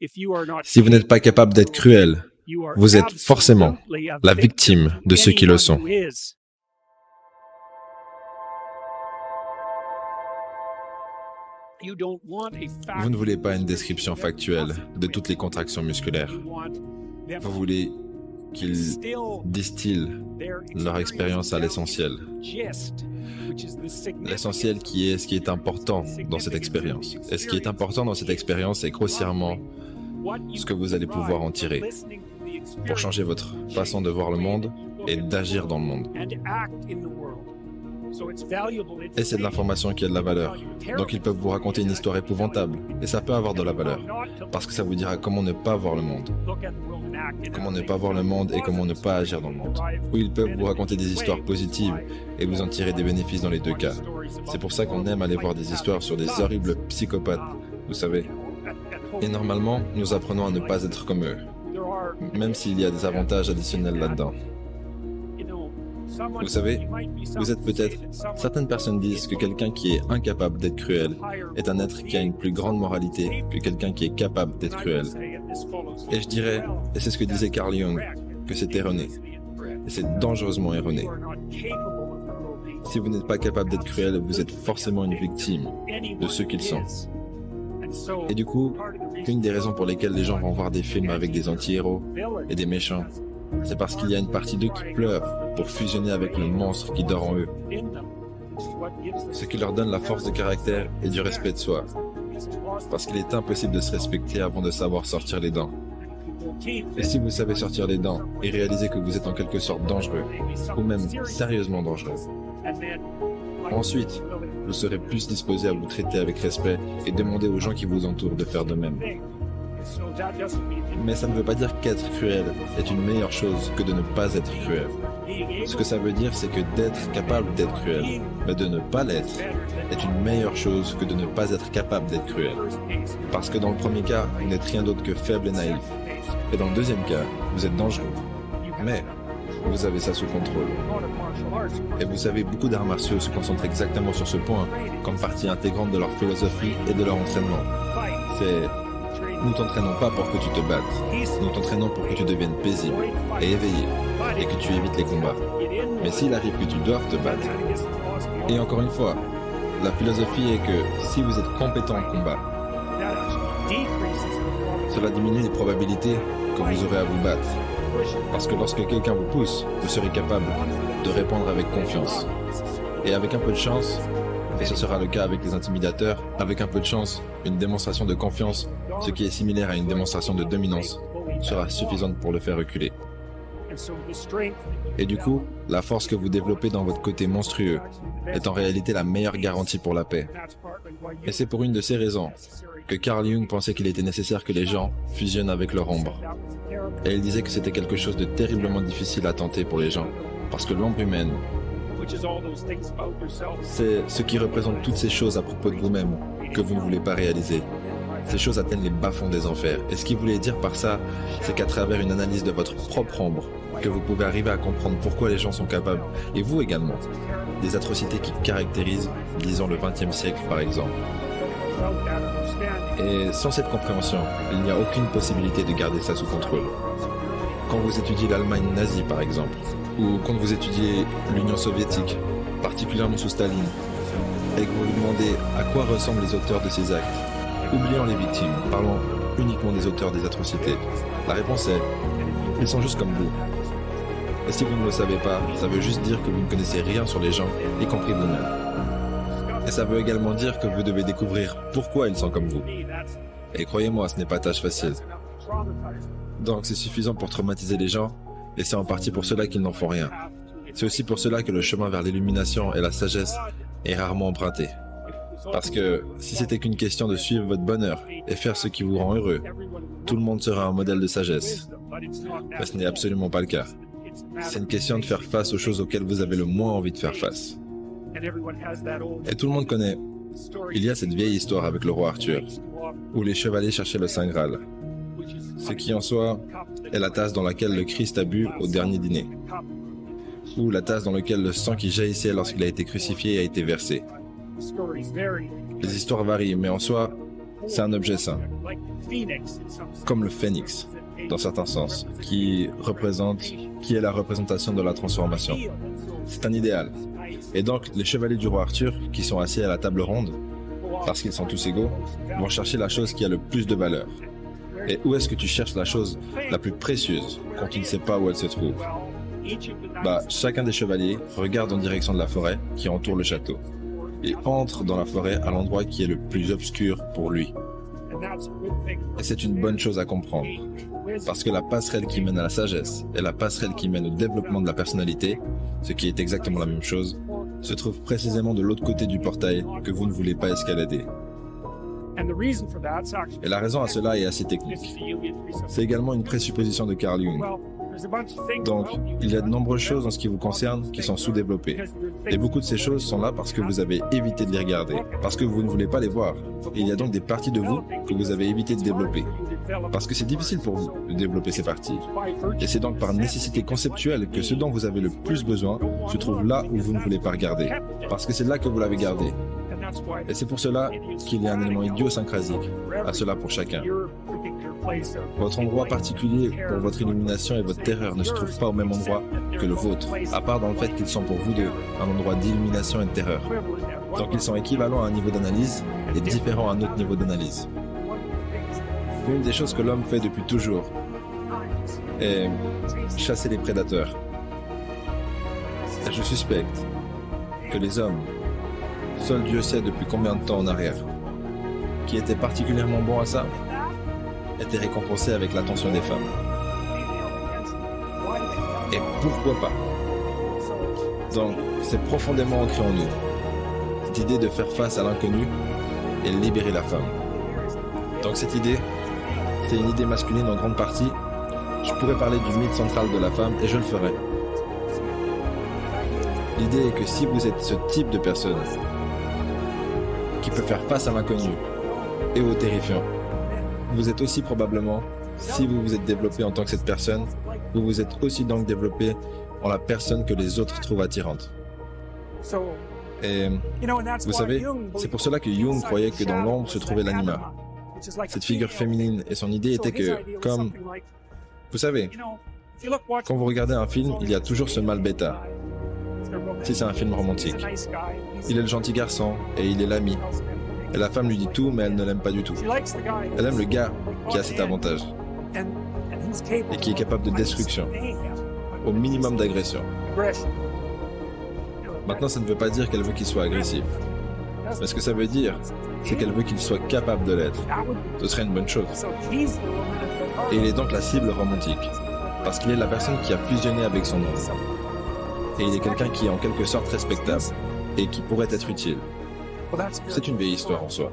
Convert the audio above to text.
Si vous n'êtes pas capable d'être cruel, vous êtes forcément la victime de ceux qui le sont. Vous ne voulez pas une description factuelle de toutes les contractions musculaires. Vous voulez qu'ils distillent leur expérience à l'essentiel. L'essentiel qui est ce qui est important dans cette expérience. Et ce qui est important dans cette expérience est grossièrement ce que vous allez pouvoir en tirer pour changer votre façon de voir le monde et d'agir dans le monde. Et c'est de l'information qui a de la valeur. Donc ils peuvent vous raconter une histoire épouvantable, et ça peut avoir de la valeur, parce que ça vous dira comment ne pas voir le monde. Comment ne pas voir le monde et comment ne pas agir dans le monde. Ou ils peuvent vous raconter des histoires positives et vous en tirer des bénéfices dans les deux cas. C'est pour ça qu'on aime aller voir des histoires sur des horribles psychopathes, vous savez. Et normalement, nous apprenons à ne pas être comme eux, même s'il y a des avantages additionnels là-dedans. Vous savez, vous êtes peut-être... Certaines personnes disent que quelqu'un qui est incapable d'être cruel est un être qui a une plus grande moralité que quelqu'un qui est capable d'être cruel. Et je dirais, et c'est ce que disait Carl Jung, que c'est erroné. Et c'est dangereusement erroné. Si vous n'êtes pas capable d'être cruel, vous êtes forcément une victime de ceux qu'ils sont. Et du coup, une des raisons pour lesquelles les gens vont voir des films avec des anti-héros et des méchants, c'est parce qu'il y a une partie d'eux qui pleure pour fusionner avec le monstre qui dort en eux. Ce qui leur donne la force de caractère et du respect de soi. Parce qu'il est impossible de se respecter avant de savoir sortir les dents. Et si vous savez sortir les dents et réaliser que vous êtes en quelque sorte dangereux, ou même sérieusement dangereux, ensuite, vous serez plus disposé à vous traiter avec respect et demander aux gens qui vous entourent de faire de même. Mais ça ne veut pas dire qu'être cruel est une meilleure chose que de ne pas être cruel. Ce que ça veut dire, c'est que d'être capable d'être cruel, mais de ne pas l'être, est une meilleure chose que de ne pas être capable d'être cruel. Parce que dans le premier cas, vous n'êtes rien d'autre que faible et naïf. Et dans le deuxième cas, vous êtes dangereux. Mais vous avez ça sous contrôle. Et vous savez, beaucoup d'arts martiaux se concentrent exactement sur ce point, comme partie intégrante de leur philosophie et de leur entraînement. C'est... Nous t'entraînons pas pour que tu te battes, nous t'entraînons pour que tu deviennes paisible et éveillé, et que tu évites les combats. Mais s'il arrive que tu doives te battre, et encore une fois, la philosophie est que si vous êtes compétent en combat, cela diminue les probabilités que vous aurez à vous battre. Parce que lorsque quelqu'un vous pousse, vous serez capable de répondre avec confiance. Et avec un peu de chance, et ce sera le cas avec les intimidateurs, avec un peu de chance, une démonstration de confiance, ce qui est similaire à une démonstration de dominance, sera suffisante pour le faire reculer. Et du coup, la force que vous développez dans votre côté monstrueux est en réalité la meilleure garantie pour la paix. Et c'est pour une de ces raisons que Carl Jung pensait qu'il était nécessaire que les gens fusionnent avec leur ombre. Et il disait que c'était quelque chose de terriblement difficile à tenter pour les gens, parce que l'ombre humaine, c'est ce qui représente toutes ces choses à propos de vous-même que vous ne voulez pas réaliser. Ces choses atteignent les bas-fonds des enfers. Et ce qu'il voulait dire par ça, c'est qu'à travers une analyse de votre propre ombre, que vous pouvez arriver à comprendre pourquoi les gens sont capables, et vous également, des atrocités qui caractérisent, disons, le XXe siècle par exemple. Et sans cette compréhension, il n'y a aucune possibilité de garder ça sous contrôle. Quand vous étudiez l'Allemagne nazie par exemple, ou quand vous étudiez l'Union soviétique, particulièrement sous Staline, et que vous vous demandez à quoi ressemblent les auteurs de ces actes, oublions les victimes, parlons uniquement des auteurs des atrocités. La réponse est, ils sont juste comme vous. Et si vous ne le savez pas, ça veut juste dire que vous ne connaissez rien sur les gens, y compris vous-même. Et ça veut également dire que vous devez découvrir pourquoi ils sont comme vous. Et croyez-moi, ce n'est pas tâche facile. Donc c'est suffisant pour traumatiser les gens, et c'est en partie pour cela qu'ils n'en font rien. C'est aussi pour cela que le chemin vers l'illumination et la sagesse est rarement emprunté. Parce que si c'était qu'une question de suivre votre bonheur et faire ce qui vous rend heureux, tout le monde sera un modèle de sagesse. Mais ce n'est absolument pas le cas. C'est une question de faire face aux choses auxquelles vous avez le moins envie de faire face. Et tout le monde connaît. Il y a cette vieille histoire avec le roi Arthur, où les chevaliers cherchaient le Saint Graal. Ce qui en soi est la tasse dans laquelle le Christ a bu au dernier dîner, ou la tasse dans laquelle le sang qui jaillissait lorsqu'il a été crucifié a été versé. Les histoires varient, mais en soi, C'est un objet sain, comme le phénix, dans certains sens, qui est la représentation de la transformation. C'est un idéal. Et donc, les chevaliers du roi Arthur, qui sont assis à la table ronde, parce qu'ils sont tous égaux, vont chercher la chose qui a le plus de valeur. Et où est-ce que tu cherches la chose la plus précieuse quand tu ne sais pas où elle se trouve? Chacun des chevaliers regarde en direction de la forêt qui entoure le château et entre dans la forêt à l'endroit qui est le plus obscur pour lui. Et c'est une bonne chose à comprendre, parce que la passerelle qui mène à la sagesse et la passerelle qui mène au développement de la personnalité, ce qui est exactement la même chose, se trouve précisément de l'autre côté du portail que vous ne voulez pas escalader. Et la raison à cela est assez technique. C'est également une présupposition de Carl Jung. Donc, il y a de nombreuses choses en ce qui vous concerne qui sont sous-développées. Et beaucoup de ces choses sont là parce que vous avez évité de les regarder, parce que vous ne voulez pas les voir. Et il y a donc des parties de vous que vous avez évité de développer, parce que c'est difficile pour vous de développer ces parties. Et c'est donc par nécessité conceptuelle que ce dont vous avez le plus besoin se trouve là où vous ne voulez pas regarder, parce que c'est là que vous l'avez gardé. Et c'est pour cela qu'il y a un élément idiosyncrasique à cela pour chacun. Votre endroit particulier pour votre illumination et votre terreur ne se trouve pas au même endroit que le vôtre, à part dans le fait qu'ils sont pour vous deux un endroit d'illumination et de terreur. Donc ils sont équivalents à un niveau d'analyse et différents à un autre niveau d'analyse. Une des choses que l'homme fait depuis toujours est chasser les prédateurs. Et je suspecte que les hommes, seul Dieu sait depuis combien de temps en arrière, qui étaient particulièrement bons à ça, étaient récompensés avec l'attention des femmes. Et pourquoi pas? Donc, c'est profondément ancré en nous, cette idée de faire face à l'inconnu et libérer la femme. Donc cette idée, c'est une idée masculine en grande partie. Je pourrais parler du mythe central de la femme et je le ferai. L'idée est que si vous êtes ce type de personne qui peut faire face à l'inconnu et au terrifiant, vous êtes aussi probablement, si vous vous êtes développé en tant que cette personne, vous vous êtes aussi donc développé en la personne que les autres trouvent attirante. Et vous savez, c'est pour cela que Jung croyait que dans l'ombre se trouvait l'anima, cette figure féminine, et son idée était que, comme, vous savez, quand vous regardez un film, il y a toujours ce mâle bêta, si c'est un film romantique. Il est le gentil garçon, et il est l'ami. Et la femme lui dit tout, mais elle ne l'aime pas du tout. Elle aime le gars qui a cet avantage, et qui est capable de destruction, au minimum d'agression. Maintenant, ça ne veut pas dire qu'elle veut qu'il soit agressif. Mais ce que ça veut dire, c'est qu'elle veut qu'il soit capable de l'être. Ce serait une bonne chose. Et il est donc la cible romantique, parce qu'il est la personne qui a fusionné avec son homme. Et il est quelqu'un qui est en quelque sorte respectable, et qui pourrait être utile. C'est une vieille histoire en soi.